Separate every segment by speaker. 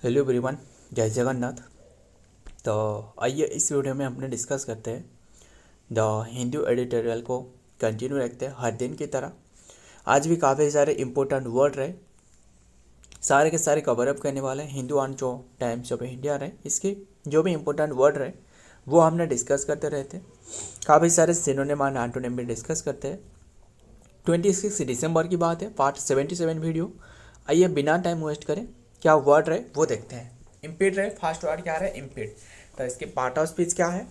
Speaker 1: Hello everyone, जय जगन्नाथ। तो आइए इस वीडियो में अपने डिस्कस करते हैं द हिंदू एडिटोरियल को कंटिन्यू रखते हैं हर दिन की तरह। आज भी काफ़ी सारे इम्पोर्टेंट वर्ड रहे, सारे के सारे कवर अप करने वाले हैं। हिंदू और जो टाइम्स ऑफ इंडिया रहे, इसके जो भी इम्पोर्टेंट वर्ड रहे वो हमने डिस्कस करते रहते। काफ़ी सारे सिनोनिम और एंटोनिम भी डिस्कस करते हैं। 26 दिसंबर की बात है, पार्ट 77 वीडियो। आइए बिना टाइम वेस्ट करें क्या वर्ड रहे वो देखते हैं। इम्पीड रहे, फर्स्ट वर्ड क्या रहे? इम्पीड। तो इसके पार्ट ऑफ स्पीच क्या है?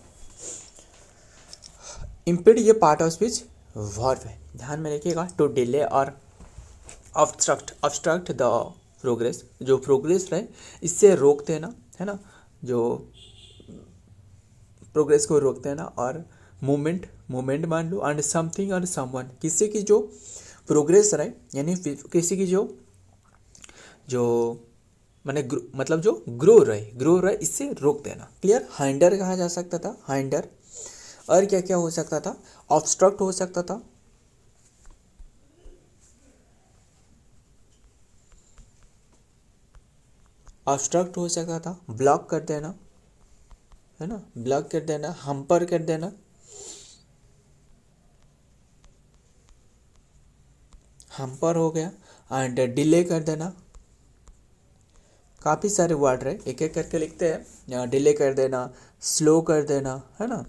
Speaker 1: इम्पीड ये पार्ट ऑफ स्पीच वर्ब है, ध्यान में रखिएगा। टू डिले और ऑब्स्ट्रक्ट द प्रोग्रेस, जो प्रोग्रेस रहे इससे रोक देना, है ना, जो प्रोग्रेस को रोकते हैं ना। और मूवमेंट मान लो, एंड समथिंग और समवन, किसी की जो प्रोग्रेस रहे यानी किसी की जो जो मतलब जो ग्रो रहे इससे रोक देना। क्लियर? हाइंडर कहा जा सकता था, हाइंडर। और क्या क्या हो सकता था? ऑब्स्ट्रक्ट हो सकता था, ऑब्स्ट्रक्ट हो सकता था, ब्लॉक कर देना, है ना, ब्लॉक कर देना, हम्पर कर देना, हम्पर हो गया, एंड डिले कर देना। काफ़ी सारे वर्ड रहे, एक एक करके लिखते हैं। डिले कर देना, स्लो कर देना, है ना,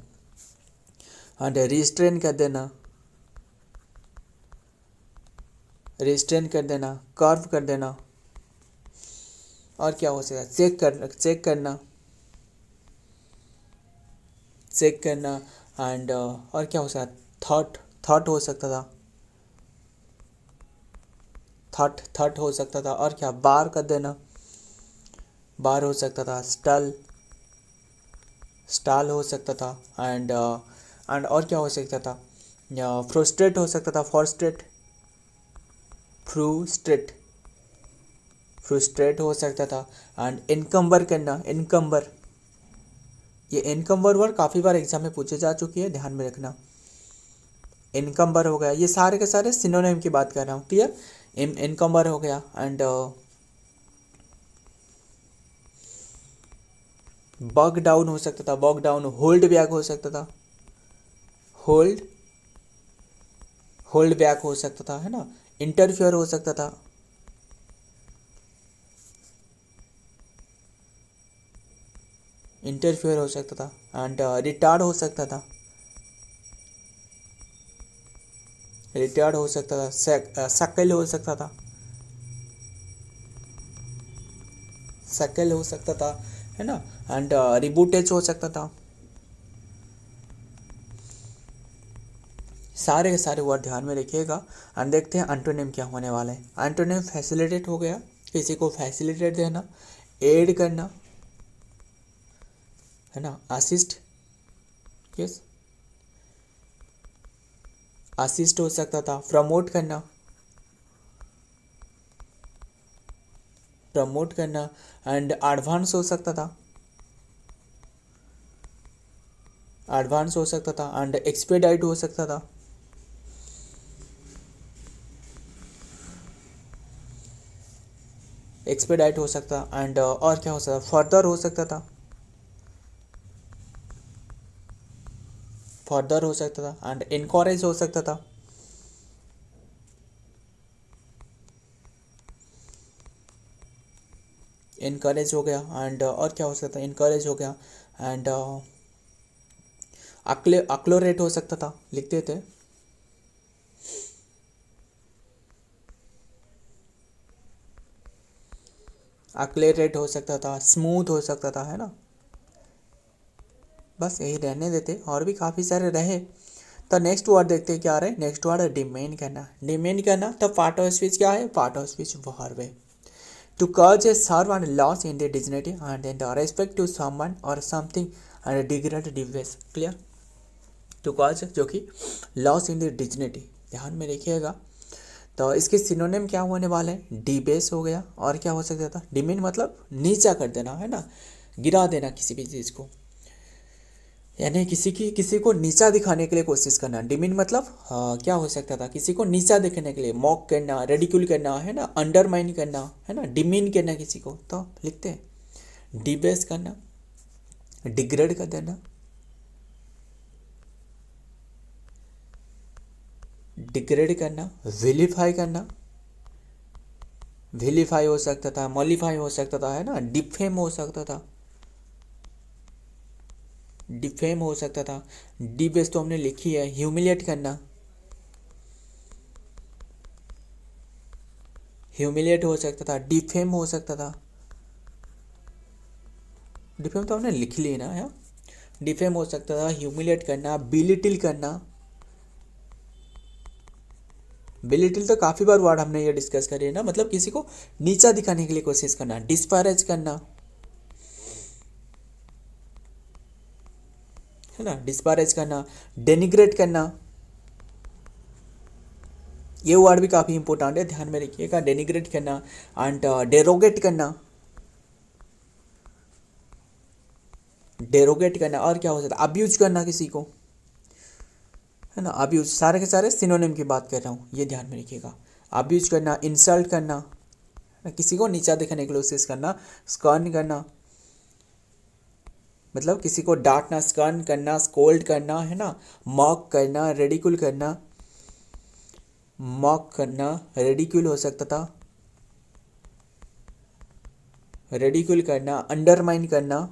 Speaker 1: एंड रिस्ट्रेन कर देना, कर्व कर देना। और क्या हो सकता है? चेक करना, एंड और क्या हो सकता है? थॉट हो सकता था, थॉट हो सकता था। और क्या? बार कर देना, बार हो सकता था। स्टाल हो सकता था, एंड और क्या हो सकता था? फ्रस्ट्रेट हो सकता था, फ्रूस्ट्रेट हो सकता था। एंड इनकम्बर करना, ये इनकम्बर वर्ड काफ़ी बार एग्जाम में पूछे जा चुकी है, ध्यान में रखना। इनकम्बर हो गया, ये सारे के सारे सिनोनिम की बात कर रहा हूँ। क्लियर? इनकम्बर हो गया, एंड बग डाउन हो सकता था, बग डाउन। होल्ड बैक हो सकता था, होल्ड बैक हो सकता था, है ना। इंटरफियर हो सकता था, हो सकता था। एंड रिटार्ड हो सकता था, सकल हो सकता था, है ना। एंड रिबूटेज हो सकता था। सारे के सारे वर्ड ध्यान में रखिएगा। एंड देखते हैं एंटोनिम क्या होने वाला है। एंटोनिम फैसिलिटेट हो गया, किसी को फैसिलिटेट देना, एड करना, है ना, असिस्ट। यस, असिस्ट हो सकता था। प्रमोट करना, एंड एडवांस हो सकता था, एंड एक्सपेडाइट हो सकता था, एंड और क्या हो सकता? फर्दर हो सकता था, एंड इनकरेज हो सकता था, इनकरेज हो गया। एंड और क्या हो सकता है? इनकरेज हो गया, एंड अक्लोरेट हो सकता था, लिखते थे। अक्लेरेट हो सकता था, स्मूथ हो सकता था, है ना। बस यही रहने देते, और भी काफ़ी सारे रहे। तो नेक्स्ट वर्ड देखते हैं क्या रहे। नेक्स्ट वर्ड है डिमेंड करना। तो पार्ट ऑफ स्पीच क्या है? पार्ट ऑफ स्पीच वर्ब है। To cause a serve and loss in the dignity and respect to someone और something and degrade debase. Clear? To cause जो कि लॉस इन द डिग्निटी, ध्यान में रखिएगा। तो इसके सिनोनिम क्या होने वाले हैं? डिबेस हो गया, और क्या हो सकता था? डिमेन मतलब नीचा कर देना, है ना, गिरा देना किसी भी चीज़ को, यानी किसी को नीचा दिखाने के लिए कोशिश करना। डिमीन मतलब क्या हो सकता था? किसी को नीचा दिखाने के लिए, मॉक करना, रेडिक्यूल करना, है ना, अंडरमाइन करना, है ना, डिमीन करना किसी को। तो लिखते हैं डिबेस करना, डिग्रेड कर देना, डिग्रेड करना, विलीफाई करना, विलीफाई हो सकता था, मॉलिफाई हो सकता था, है ना, डिफेम हो सकता था, डिफेम हो सकता था, डिबेस तो हमने लिखी है, ह्यूमिलिएट करना, ह्यूमिलिएट हो सकता था, डिफेम हो सकता था, डिफेम तो हमने लिख ली ना यार, डिफेम हो सकता था, ह्यूमिलिएट करना, बिलिटिल करना, बिलिटिल तो काफ़ी बार वर्ड हमने ये डिस्कस करी है ना, मतलब किसी को नीचा दिखाने के लिए कोशिश करना, डिस्पैरेज करना, है ना, डिस्पैरेज करना, डेनिग्रेट करना, ये वर्ड भी काफ़ी इंपॉर्टेंट है, ध्यान में रखिएगा, डेनिग्रेट करना एंड डेरोगेट करना, डेरोगेट करना, और क्या हो सकता है, अब्यूज करना किसी को, है ना, अब्यूज, सारे के सारे सिनोनिम की बात कर रहा हूँ, ये ध्यान में रखिएगा, अब्यूज करना, इंसल्ट करना, किसी को नीचा दिखाने की कोशिश करना, स्कर्न करना, मतलब किसी को डांटना, स्कर्न करना, स्कोल्ड करना, है ना, मॉक करना, रेडिकुल करना, मॉक करना, रेडिकुल हो सकता था, रेडिकुल करना, अंडरमाइन करना,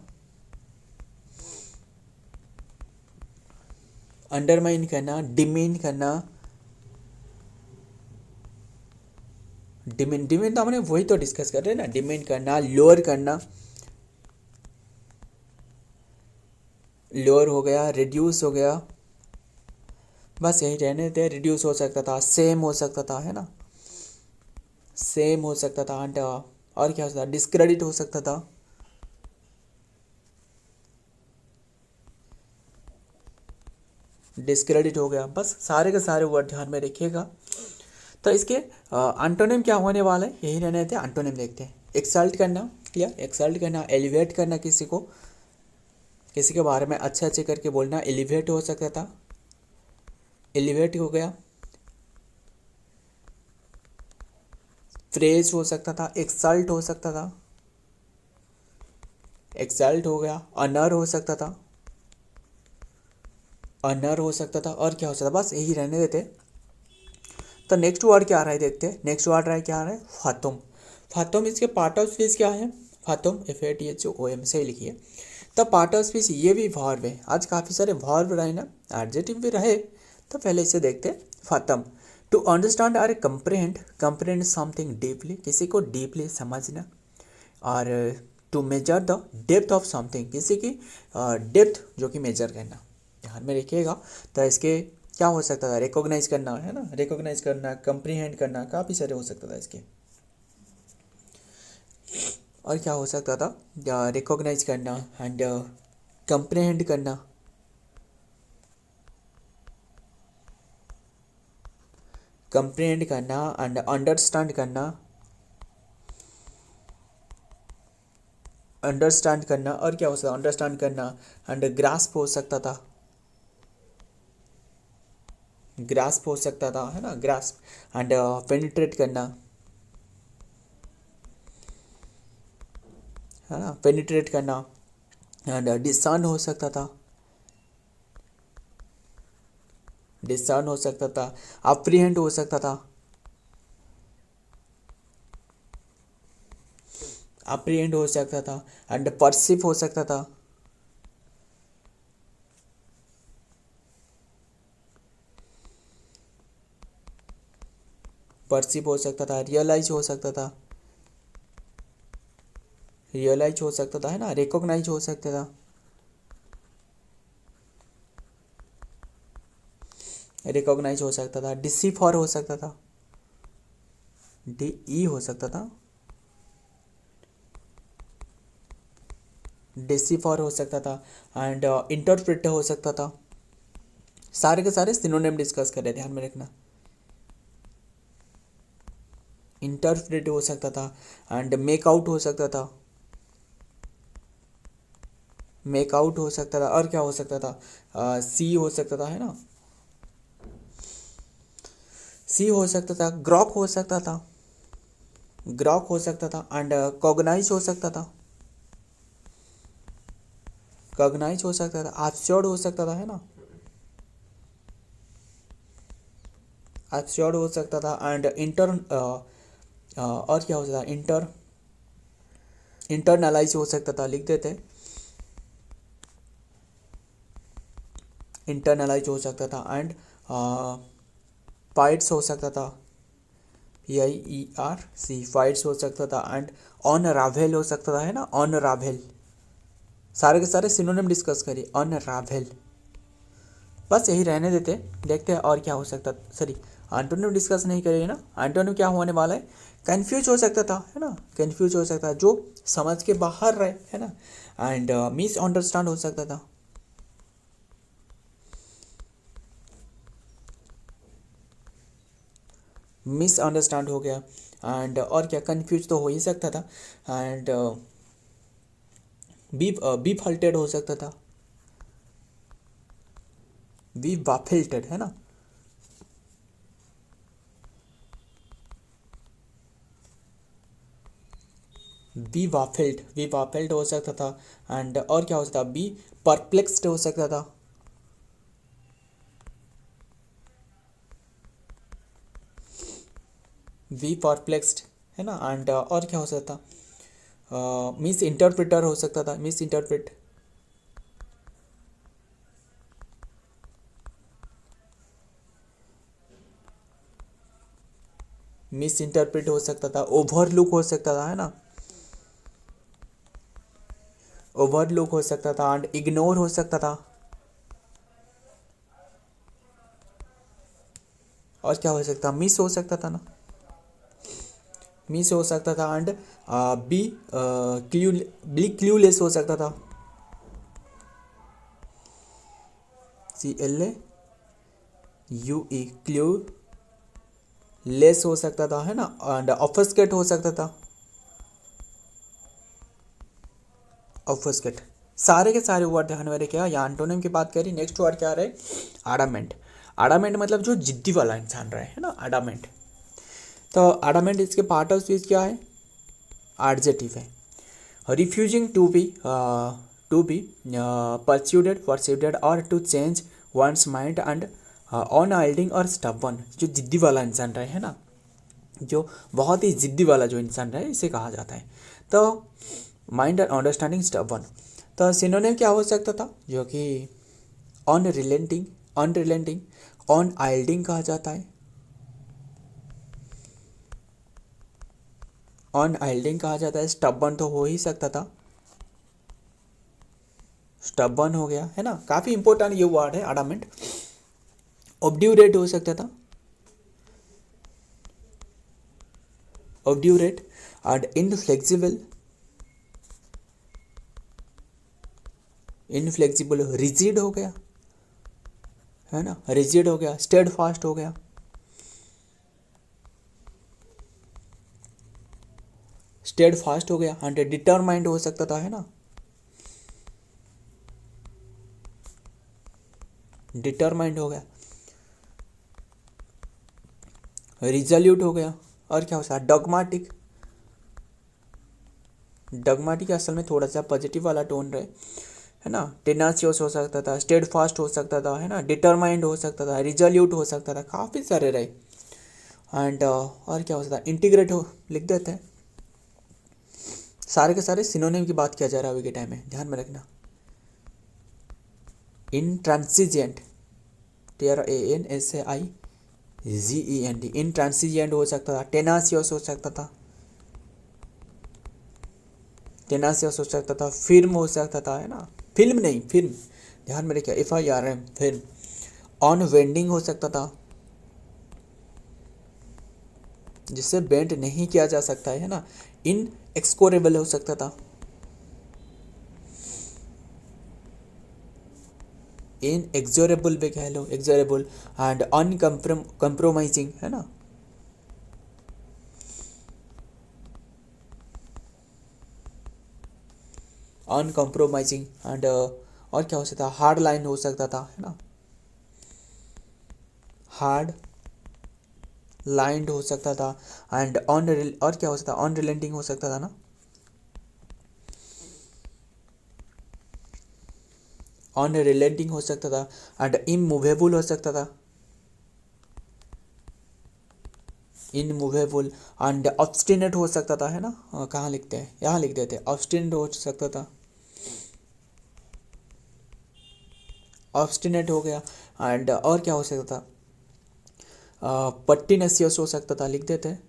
Speaker 1: अंडरमाइन करना, डिमीन करना, डिमीन, डिमीन तो हमने वही तो डिस्कस कर रहे हैं ना, डिमीन करना, लोअर करना, लोअर हो गया, रिड्यूस हो गया, बस यही रहने थे, रिड्यूस हो सकता था, सेम हो सकता था, है ना, सेम हो सकता था, एंड और क्या हो सकता था, डिस्क्रेडिट हो सकता था, डिस्क्रेडिट हो गया, बस सारे के सारे वर्ड ध्यान में रखिएगा। तो इसके एंटोनिम क्या होने वाला है, यही रहने थे, एंटोनिम देखते हैं, एक्सल्ट करना, क्या एक्सल्ट करना, एलिवेट करना, किसी को, किसी के बारे में अच्छे अच्छे करके बोलना, एलिवेट हो सकता था, एलिवेट हो गया, फ्रेज हो सकता था, एक्सल्ट हो सकता था, एक्सल्ट हो गया, अनर हो सकता था, अनर हो सकता था, और क्या हो सकता था, बस यही रहने देते। तो नेक्स्ट वर्ड क्या आ रहा है देखते हैं, नेक्स्ट वर्ड रहा है, क्या आ रहा है, फातुम, फातुम, इसके पार्ट ऑफ स्पीच क्या है, फातुम, FATHOM से ही लिखिए। तो पार्ट ऑफ स्पीच ये भी वर्ब है, आज काफ़ी सारे वर्ब रहे ना, एडजेक्टिव भी रहे, तो पहले इसे देखते हैं, फातम, टू अंडरस्टैंड और कंप्रहेंड, कंप्रहेंड समथिंग डीपली, किसी को डीपली समझना, और to measure the depth of something, किसी की डेप्थ जो कि मेजर करना, ध्यान में रखिएगा। तो इसके क्या हो सकता था, रिकॉग्नाइज करना, है ना, रिकॉग्नाइज करना, कंप्रीहेंड करना, काफ़ी सारे हो सकता था इसके, और क्या हो सकता था, रिकॉग्नाइज करना एंड कंप्रीहेंड करना, कंप्रीहेंड करना एंड अंडरस्टैंड करना, अंडरस्टैंड करना, और क्या हो सकता, अंडरस्टैंड करना एंड ग्रास्प हो सकता था, ग्रास्प हो सकता था, है ना, ग्रास्प एंड पेनिट्रेट करना, है ना, पेनिट्रेट करना एंड डिसर्न हो सकता था, डिसर्न हो सकता था, अप्रीहेंड हो सकता था, अप्रीहेंड हो सकता था एंड परसिव हो सकता था, परसिव हो सकता था, रियलाइज हो सकता था, रियलाइज हो सकता था, है ना, रिकॉग्नाइज हो सकता था, रिकॉग्नाइज हो सकता था, डिसिफर हो सकता था, DE हो सकता था, डिसिफर हो सकता था एंड इंटरप्रेट हो सकता था, सारे के सारे सिनोनिम डिस्कस कर रहे, ध्यान में रखना, इंटरप्रेट हो सकता था एंड मेक आउट हो सकता था, मेक आउट हो सकता था, और क्या हो सकता था, सी हो सकता था, है ना, सी हो सकता था, ग्रॉक हो सकता था, ग्रॉक हो सकता था एंड कॉग्नाइज हो सकता था, कॉग्नाइज हो सकता था, एब्सर्ड हो सकता था, है ना, एब्सर्ड हो सकता था, एंड और क्या हो सकता था, इंटरनलाइज हो सकता था, लिख देते, इंटरनलाइज हो सकता था, एंड फाइट्स हो सकता था, PIERC, फाइट्स हो सकता था, एंड ऑन रावेल हो सकता था, है ना, ऑन रावेल। सारे के सारे सिनोनिम डिस्कस करिए, ऑन रावेल। बस यही रहने देते, देखते हैं और क्या हो सकता, सॉरी एंटोनिम डिस्कस नहीं करेंगे ना। एंटोनिम क्या होने वाला है, कंफ्यूज हो सकता था, है ना, कंफ्यूज हो सकता था, जो समझ के बाहर रहे, है ना, एंड मिस अंडरस्टैंड हो सकता था, मिसअंडरस्टैंड हो गया, एंड और क्या, कंफ्यूज तो हो ही सकता था, एंड बी फल्टेड हो सकता था, बी वाफिल्टेड, है ना, बी वाफिल्ड हो सकता था, एंड और क्या हो सकता था, बी परप्लेक्स्ड हो सकता था, बी परप्लेक्स्ड, है ना, एंड और क्या हो सकता था, मिस इंटरप्रिटर हो सकता था, मिस इंटरप्रिट, मिस इंटरप्रिट हो सकता था, ओवरलुक हो सकता था, है ना, ओवरलुक हो सकता था, एंड इग्नोर हो सकता था, और क्या हो सकता, मिस हो सकता था ना, मिस हो सकता था, एंड बी क्लूलेस हो सकता था, CLAUE, क्लू लेस हो सकता था, है ना, एंड ऑफस्केट हो सकता था, ऑफस्केट। सारे के सारे वर्ड ध्यान में रखिएगा। यहाँ एंटोनिम की बात करी, नेक्स्ट वर्ड क्या रहे, आडामेंट। आडामेंट मतलब जो जिद्दी वाला इंसान रहे, है ना, आडामेंट। तो आडामेंट इसके पार्ट ऑफ स्पीच क्या है, एडजेक्टिव है। रिफ्यूजिंग टू बी परस्यूडेड और to change one's mind, and unyielding और स्टबन, जो जिद्दी वाला इंसान रहे, है ना, जो बहुत ही जिद्दी वाला जो इंसान रहे, इसे कहा जाता है। तो माइंड एंड अंडरस्टैंडिंग स्टबन। तो सिनोनिम क्या हो सकता था, जो कि अनरिलेंटिंग, अनरिलेंटिंग, ऑन आइल्डिंग कहा जाता है, ऑन आइल्डिंग कहा जाता है। स्टबन तो हो ही सकता था, स्टबन हो गया, है ना, काफ़ी इंपॉर्टेंट ये वर्ड है अडामेंट। ऑब्ड्यूरेट हो सकता था, obdurate, and inflexible, inflexible, rigid हो गया, है ना, रिजिड हो गया, स्टेड फास्ट हो गया, स्टेड फास्ट हो गया, एंड डिटरमाइंड हो सकता था, है ना, डिटरमाइंड हो गया, रिजल्यूट हो गया, और क्या हो सकता है, डॉगमाटिक। डॉगमाटिक असल में थोड़ा सा पॉजिटिव वाला टोन रहे, है ना, टेनासियस हो सकता था, स्टेड फास्ट हो सकता था, है ना, डिटरमाइंड हो सकता था, रिजल्यूट हो सकता था, काफ़ी सारे रहे, एंड और क्या हो सकता है, इंटीग्रेट हो, लिख देते हैं। सारे के सारे सिनोनिम की बात किया जा रहा है अभी के टाइम में, ध्यान में रखना। इंट्रांसिजेंट, TRANSAIGENT, इंट्रांसिजेंट हो सकता था, टेनासियस हो सकता था, टेनासियस हो सकता था, फिल्म हो सकता था, है ना, फिल्म नहीं, फिल्म, ध्यान में रखिए, FIRM, फिल्म। ऑन वेंडिंग हो सकता था, जिससे बेंड नहीं किया जा सकता है ना। इन एक्सकोरेबल हो सकता था, इन एक्सोरेबल भी कह लो, एक्सोरेबल, एंड अनकम्प्रोमाइजिंग, है ना, अनकम्प्रोमाइजिंग, एंड और क्या हो सकता है, हार्ड लाइन हो सकता था, है ना, हार्ड लाइंड हो सकता था, एंड ऑन, और क्या हो सकता है, अनरिलेंटिंग हो सकता था ना। अनरिलेटिंग हो सकता था, एंड इमूवेबल हो सकता था, इनमूवेबल, एंड ऑब्स्टिनेट हो सकता था, है ना। कहाँ लिखते हैं, यहाँ लिख देते, ऑब्स्टिनेट हो सकता था, ऑब्स्टिनेट हो गया। एंड और क्या हो सकता था, पर्टिनेसियस हो सकता था, लिख देते हैं,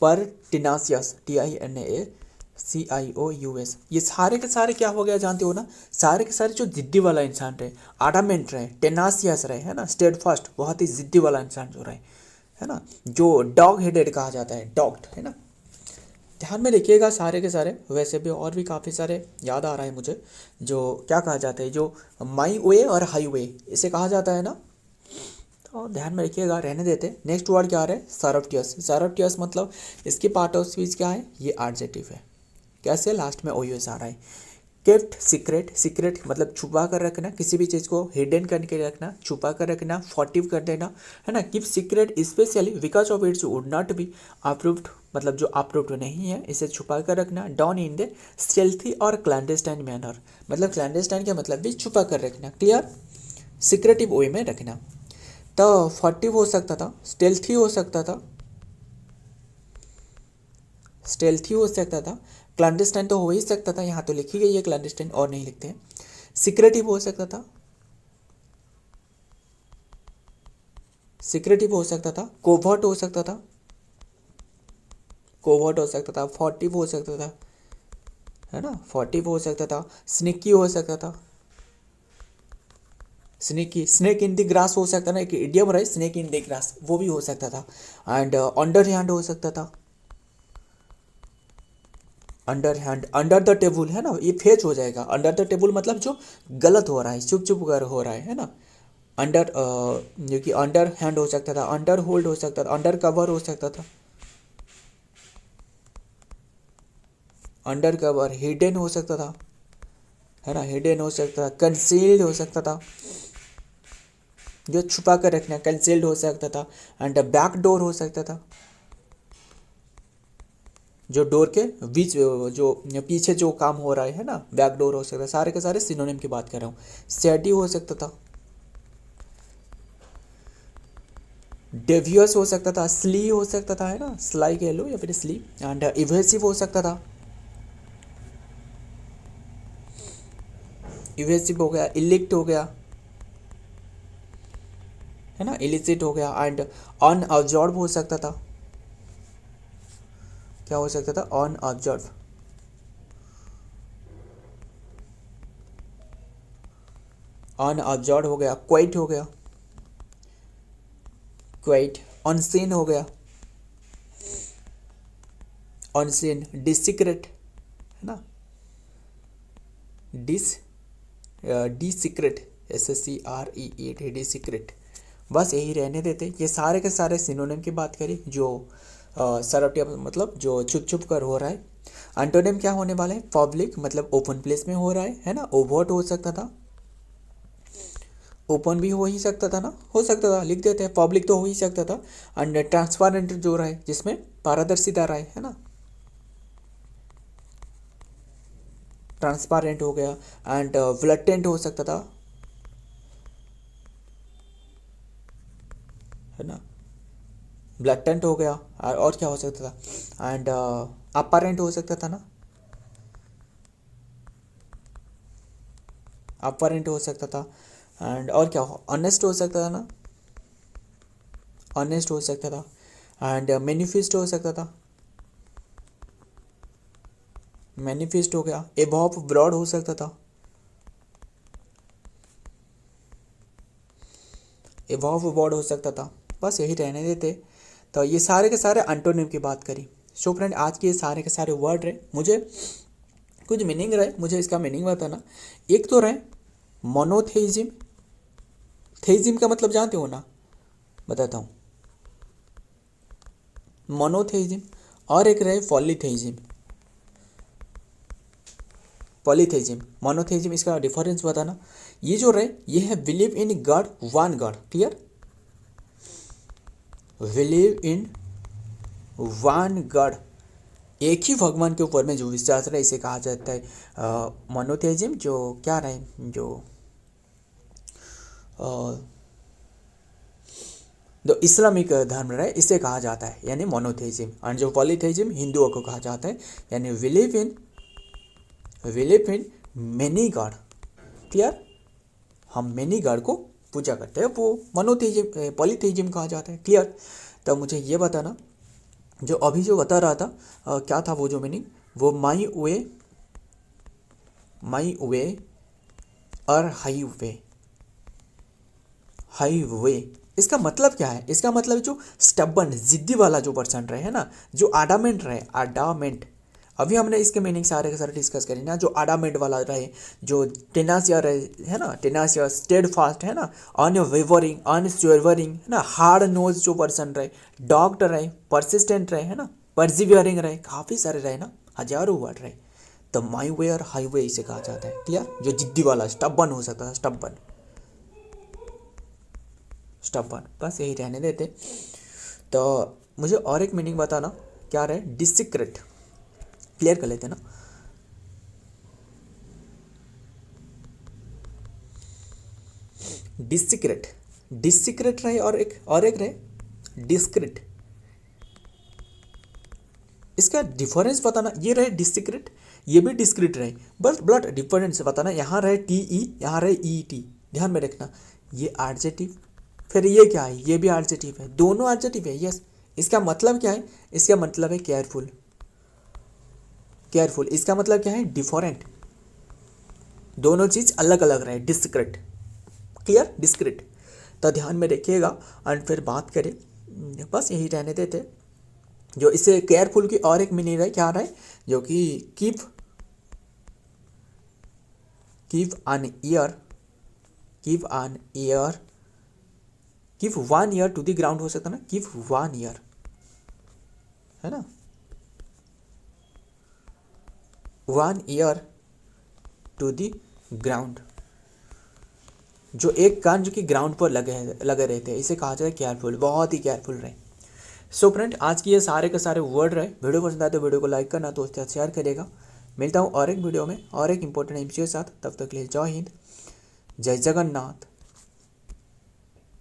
Speaker 1: पर्टिनासियस, TINACIOUS। ये सारे के सारे क्या हो गया जानते हो ना, सारे के सारे जो जिद्दी वाला इंसान रहे, आडामेंट रहे, टेनासियस रहे, है ना, स्टेड फास्ट, बहुत ही जिद्दी वाला इंसान जो रहे, है ना, जो डॉग हेडेड कहा जाता है, डॉग्ड, है ना। ध्यान में रखिएगा सारे के सारे। वैसे भी और भी काफ़ी सारे याद आ रहा है मुझे, जो क्या कहा जाता है, जो माई वे और हाईवे इसे कहा जाता है ना, तो ध्यान में रखिएगा, रहने देते। नेक्स्ट वर्ड क्या आ रहा है, सरप्टियस। सरप्टियस मतलब इसकी पार्ट ऑफ स्पीच क्या है, ये एडजेक्टिव है। कैसे, लास्ट में OUS आ रहा है। केप्ट सीक्रेट, सीक्रेट मतलब छुपा कर रखना, किसी भी चीज़ को हिडन करके रखना, छुपा कर रखना, फॉर्टिव कर देना, है ना। Keep secret specially because of its would not be approved, मतलब जो अप्रूव्ड नहीं है इसे छुपा कर रखना। डॉन इन द स्टेल्थी और क्लैंडस्टाइन मैनर, मतलब क्लैंडस्टाइन का मतलब भी छुपा कर रखना, क्लियर, सीक्रेटिव वे में रखना। तो फॉर्टिव हो सकता था, स्टेल्थी हो सकता था, स्टेल्थी हो सकता था, क्लैंडस्टाइन तो हो ही सकता था, यहाँ तो लिखी गई है क्लैंडस्टाइन और नहीं लिखते हैं। सीक्रेटिव हो सकता था, सीक्रेटिव हो सकता था, कोवर्ट हो सकता था, कोवर्ट हो सकता था, फॉर्टिव हो सकता था, है ना, फॉर्टिव हो सकता था, स्निकी हो सकता था, sneaky, snake in the grass हो सकता था, एक इडियम रहा है, स्नेक इन द ग्रास, वो भी हो सकता था। एंड अंडर हैंड हो सकता था, under hand, under the table, है ना, ये फेच हो जाएगा। अंडर द टेबल मतलब जो गलत हो रहा है, चुप चुप कर हो रहा है ना। अंडर जो कि अंडर हैंड हो सकता था, अंडर होल्ड हो सकता था, अंडर कवर हो सकता था, अंडर कवर, हिडन हो सकता था, है ना, हिडन हो सकता था, कंसील्ड हो सकता था, जो छुपा कर रखना, कंसील्ड हो सकता था। एंड बैक डोर हो सकता था, जो डोर के बीच, जो पीछे जो काम हो रहा है ना, बैक डोर हो सकता है। सारे के सारे सिनोनिम की बात कर रहा हूँ। सैडी हो सकता था, डेवियस हो सकता था, स्ली हो सकता था, है ना, स्लाई कह लो या फिर स्ली। एंड इवेसिव हो सकता था, इवेसिव हो गया, इलिक्ट हो गया, है ना, इलिसिट हो गया। एंड अनऑब्जर्व हो सकता था, क्या हो सकता था, अनऑब्जर्व, अनऑब्जर्व हो गया, क्वाइट हो गया, क्वाइट, अनसीन हो गया, अनसीन, डिसीक्रेट, है ना, D secret, SSCRET, D secret. बस यही रहने देते। ये सारे के सारे सिनोनिम की बात करी, जो सरप्टिया मतलब जो छुप छुप कर हो रहा है। एंटोनिम क्या होने वाला है, पब्लिक मतलब ओपन प्लेस में हो रहा है ना, ओवर्ट हो सकता था, ओपन भी हो ही सकता था ना, हो सकता था, लिख देते हैं, पब्लिक तो हो ही सकता था। एंड ट्रांसपेरेंट जो रहा है, जिसमें पारदर्शिता रहा है ना, ट्रांसपेरेंट हो गया। एंड ब्लटेंट हो सकता था, है ना, ब्लटेंट हो गया। और क्या हो सकता था, एंड अपरेंट हो सकता था ना, अपरेंट हो सकता था। एंड और क्या, ऑनेस्ट हो सकता था ना, ऑनेस्ट हो सकता था। एंड मैनिफेस्ट हो सकता था, मैनिफेस्ट हो गया। एबॉव ब्रॉड हो सकता था, एबॉव ब्रॉड हो सकता था। बस यही रहने देते। तो ये सारे के सारे एंटोनिम की बात करी। सो फ्रेंड, आज के ये सारे के सारे वर्ड रहे, मुझे कुछ मीनिंग रहे, मुझे इसका मीनिंग बताना। एक तो रहे मोनोथेइज्म, थेइज्म का मतलब जानते हो ना, बताता हूँ, मोनोथेइज्म। और एक रहे पॉलीथेइज्म, पॉलीथेइज्म, मोनोथेइज्म, इसका डिफरेंस बताना। ये जो रहे, ये है believe in God, one God, clear, believe in one God, एक ही भगवान के ऊपर में जो विश्वास रहे इसे कहा जाता है मोनोथेइज्म। जो क्या रहे, जो इस्लामिक धर्म रहे इसे कहा जाता है यानी मोनोथेइज्म। एंड जो पॉलीथेइज्म हिंदुओं को कहा जाता है यानी believe in many God. Clear, हम मेनी गॉड को पूजा करते हैं, वो मोनोथेइज्म पॉलीथेइज्म कहा जाता है। क्लियर, तो मुझे ये बताना जो अभी जो बता रहा था क्या था वो जो मीनिंग, वो माई वे और हाई वे इसका मतलब क्या है? इसका मतलब जो स्टबन जिद्दी वाला जो पर्सन रहे है ना, जो आडामेंट रहे, आडामेंट, अभी हमने इसके मीनिंग सारे के सारे डिस्कस करें ना। जो आडामेंट वाला रहे, जो टेनासिया रहे है ना, टेनासिया स्टेड फास्ट है ना, अनवेवरिंग अनस्वेवरिंग है ना, हार्ड नोज जो पर्सन रहे, डॉग्ड रहे, परसिस्टेंट रहे है ना, परसिवियरिंग रहे, काफ़ी सारे रहे ना, हजारों वर्ड रहे। तो माई वे और हाईवे इसे कहा जाता है। क्लियर, जो जिद्दी वाला स्टबन हो सकता है, स्टबन, बस यही रहने देते। तो मुझे और एक मीनिंग बताना क्या रहे, डिसीक्रेट। क्लियर कर लेते ना। डिसीक्रेट रहे और एक रहे डिस्क्रिट। इसका डिफरेंस बताना। ये रहे डिसीक्रेट, ये भी डिस्क्रिट रहे, बस ब्लड डिफरेंस बताना। यहाँ रहे टी ई, यहाँ रहे ई टी, ध्यान में रखना। ये एडजेक्टिव, फिर ये क्या है, ये भी एडजेक्टिव है, दोनों एडजेक्टिव है। यस, इसका मतलब क्या है? इसका मतलब है केयरफुल। इसका मतलब क्या है? डिफरेंट। दोनों चीज अलग अलग रहे, डिस्क्रिट। Clear, discrete. तो ध्यान में रखिएगा एंड फिर बात करें, बस यही रहने देते। जो इसे केयरफुल की और एक मीनिंग है, क्या रहा है, जो कि keep an ear keep one ear to the ground हो सकता है ना, कीप 1 ईयर है ना, 1 ईयर टू द ग्राउंड। जो एक कान जो कि ग्राउंड पर लगे रहते हैं, इसे कहा जाता है केयरफुल, बहुत ही केयरफुल रहे। सो फ्रेंड, आज की ये सारे के सारे वर्ड रहे। वीडियो पसंद आए तो वीडियो को लाइक करना, दोस्त के साथ शेयर करेगा। मिलता हूँ और एक वीडियो में और एक इंपॉर्टेंट एमसीक्यू के साथ। तब तक के लिए जय हिंद, जय जगन्नाथ।